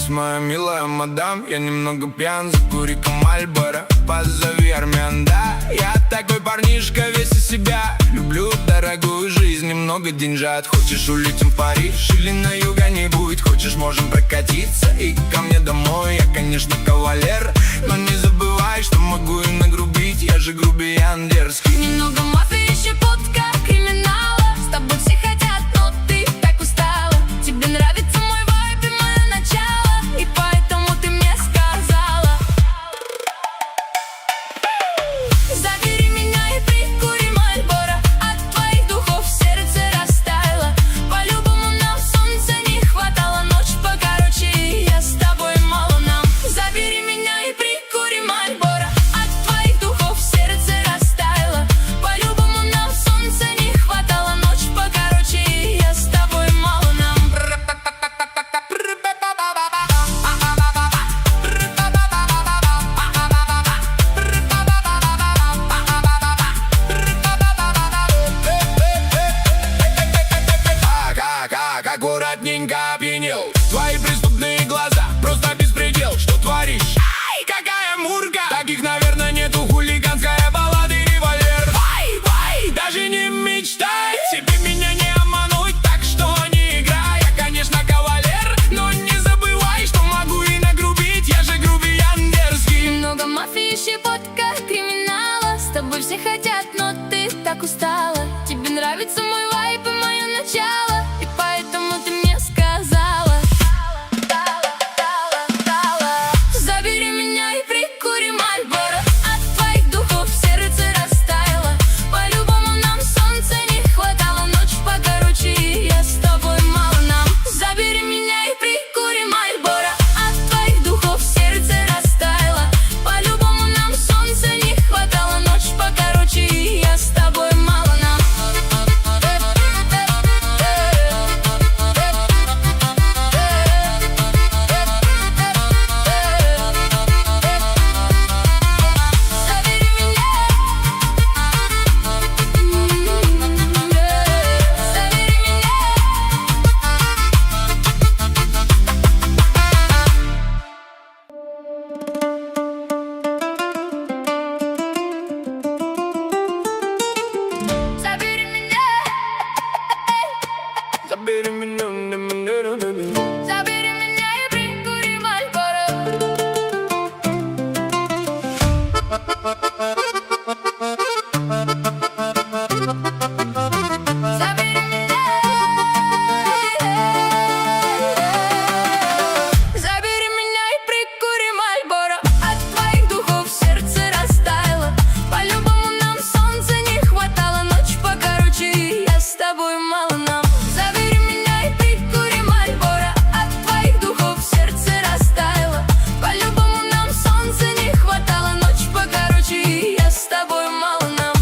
Моя милая мадам, я немного пьян, закури Мальборо, позови армян, да. Я такой парнишка, весь из себя, люблю дорогую жизнь, немного деньжат. Хочешь, улетим в Париж или на юга-нибудь? Хочешь, можем прокатиться и ко мне домой. Я, конечно, кавалер, но не забывай, что могу и нагрубить, я же грубиян дерзкий. Немного мафии, щепотка криминала. С тобой все хотят, но ты так устала. Тебе нравится мой вайб и мое начало, и поэтому ты мне сказала: забери меня и прикури Мальборо. От твоих духов сердце растаяло. По-любому нам солнца не хватало. Ночь покороче, и я с тобой мало нам. Забери меня и прикури Мальборо. От твоих духов сердце растаяло. По-любому нам солнца не хватало. Ночь покороче, и я с тобой мало нам. Аккуратненько опьянел. Твои преступные глаза, просто беспредел. Что творишь? Ай, какая мурка! Таких, наверное, нету. Хулиганская баллада и револьвер. Вай, даже не мечтай тебе меня не обмануть, так что не играй. Я, конечно, кавалер, но не забывай, что могу и нагрубить, я же грубиян дерзкий. Немного мафии, щепотка криминала. С тобой все хотят, но ты так устала. Тебе нравится мой вайб и мое начало, и поэтому ты мне сказала: забери меня и прикури Мальборо. От твоих духов сердце растаяло. По-любому нам солнца не хватало. Ночь покороче, и я с тобой мало нам. Забери меня и прикури Мальборо. От твоих духов сердце растаяло. По-любому нам солнца не хватало. Ночь покороче, и я с тобой мало нам. Забери меня, забери меня. Забери меня, Забери меня, забери меня и прикури Мальборо. Забери меня, забери меня и прикури Мальборо. От твоих духов сердце растаяло. По-любому нам солнца не хватало. Ночь покороче, и я с тобой мало нам. Забери меня и прикури Мальборо. От твоих духов сердце растаяло. По-любому нам солнца не хватало. Ночь покороче, и я с тобой мало нам.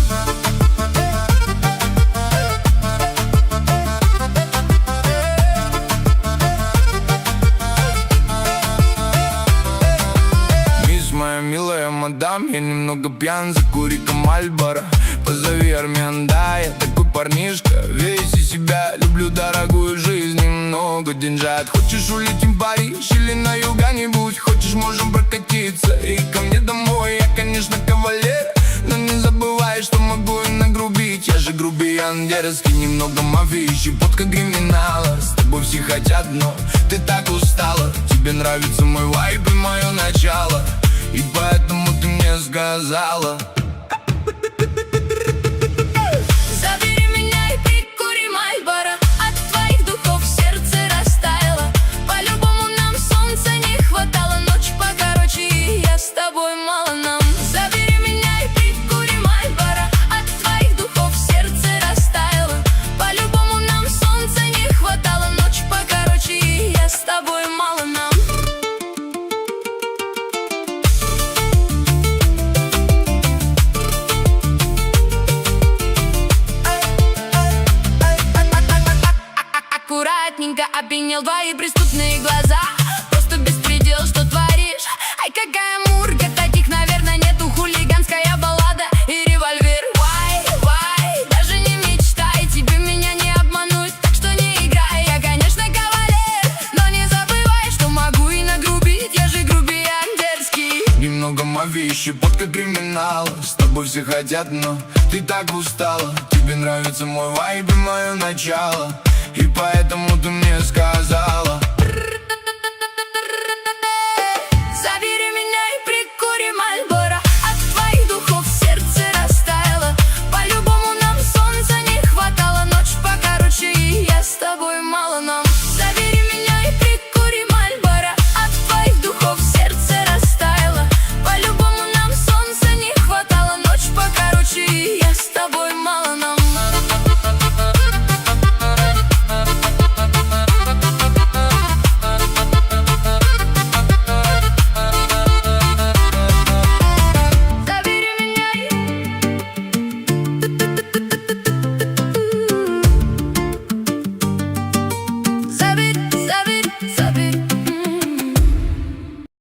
Мисс, моя милая мадам, я немного пьян, закури Мальборо, позови армян, да. Я такой парнишка, весь из себя, люблю дорогую жизнь, немного деньжат. Хочешь, улетим в Париж или на юга-нибудь? Хочешь, можем прокатиться и ко мне домой. Я, конечно, кавалер, но не забывай, что могу и нагрубить, я же грубиян дерзкий. Немного мафии, щепотка криминала. С тобой все хотят, но ты так устала. Тебе нравится мой вайб и мое начало, и поэтому ты мне сказала: забери меня и прикури Мальборо. От твоих духов сердце растаяло. По-любому нам солнца не хватало. Ночь покороче, и я с тобой мало нам. Забери меня и прикури Мальборо. От твоих духов сердце растаяло. По-любому нам солнца не хватало. Ночь покороче, и я с тобой мало нам. Аккуратненько опьянел твои преступные глаза. Просто беспредел, что творишь. Ай, какая мурка, таких, наверное, нету. Хулиганская баллада и револьвер. Вай, даже не мечтай, тебе меня не обмануть, так что не играй. Я, конечно, кавалер, но не забывай, что могу и нагрубить. Я же грубиян дерзкий. Немного мафии, щепотка криминала. С тобой все хотят, но ты так устала. Тебе нравится мой вайб и мое начало, и поэтому ты мне сказала: